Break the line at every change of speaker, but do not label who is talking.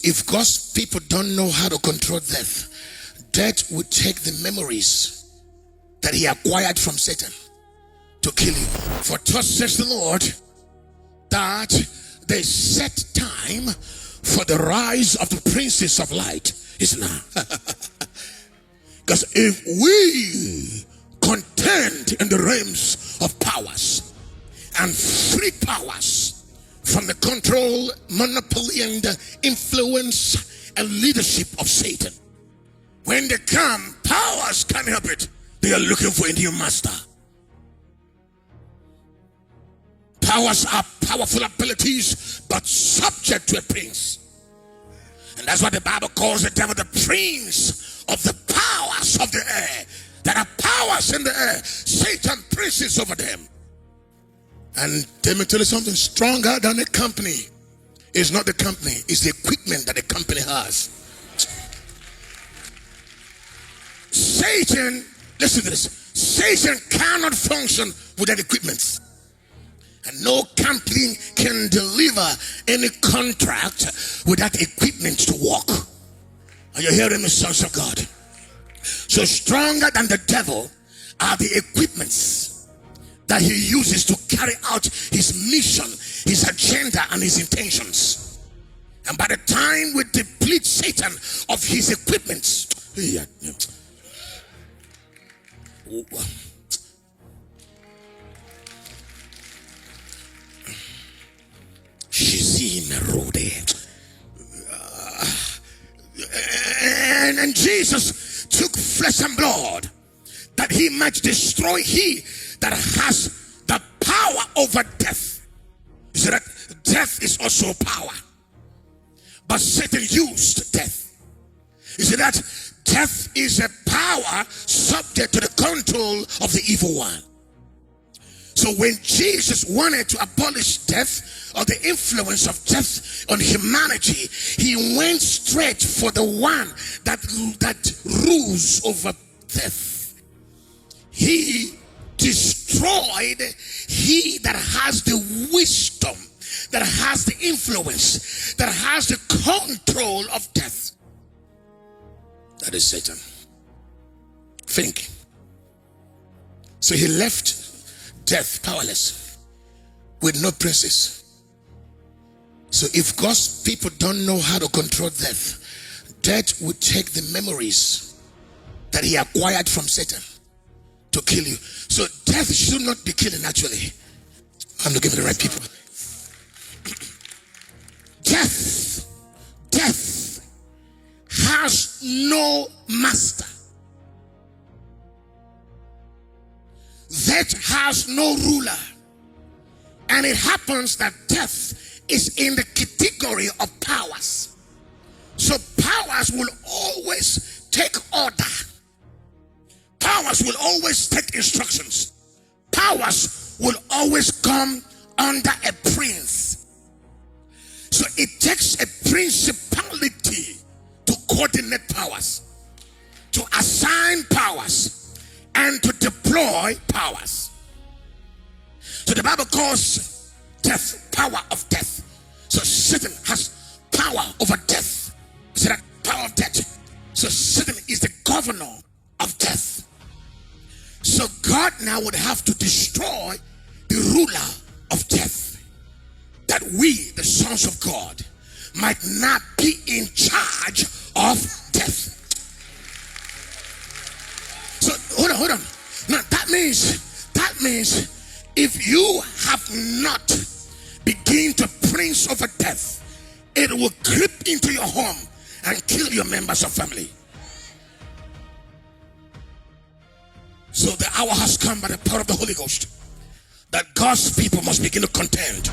if God's people don't know how to control death, death will take the memories that he acquired from Satan to kill you. For thus says the Lord, that the set time for the rise of the princes of light is now. Because if we contend in the realms of powers and free powers from the control, monopoly, and influence and leadership of Satan, when they come, powers can't help it. They are looking for a new master. Powers are powerful abilities, but subject to a prince. And that's what the Bible calls the devil, the prince of the powers of the air. There are powers in the air. Satan princes over them. And let me tell you something, stronger than a company is not the company, it's the equipment that the company has. Satan, listen to this, Satan cannot function without equipment. And no company can deliver any contract without equipment to work. Are you hearing me, sons of God? So stronger than the devil are the equipments that he uses to carry out his mission, his agenda, and his intentions. And by the time we deplete Satan of his equipments, and Jesus took flesh and blood that he might destroy he that has the power over death. You see that death is also power, but Satan used death. You see that death is a power subject to the control of the evil one. So when Jesus wanted to abolish death or the influence of death on humanity, he went straight for the one that rules over death. He destroyed he that has the wisdom, that has the influence, that has the control of death. That is Satan. Think. So he left death powerless with no princes. So if God's people don't know how to control death, death will take the memories that he acquired from Satan to kill you. So death should not be killing actually. I'm looking for the right people. Death has no master. Death has no ruler. And it happens that death is in the category of powers. So powers will always take order. Powers will always take instructions. Powers will always come under a prince. So it takes a principality to coordinate powers, to assign powers, and to deploy powers. So the Bible calls death power of death. So Satan has power over death. So that power of death. So Satan is the governor of death. So God now would have to destroy the ruler of death, that we, the sons of God, might not be in charge of death. So hold on. Now that means if you have not begin to prince over death, it will creep into your home and kill your members of family. So the hour has come by the power of the Holy Ghost that God's people must begin to contend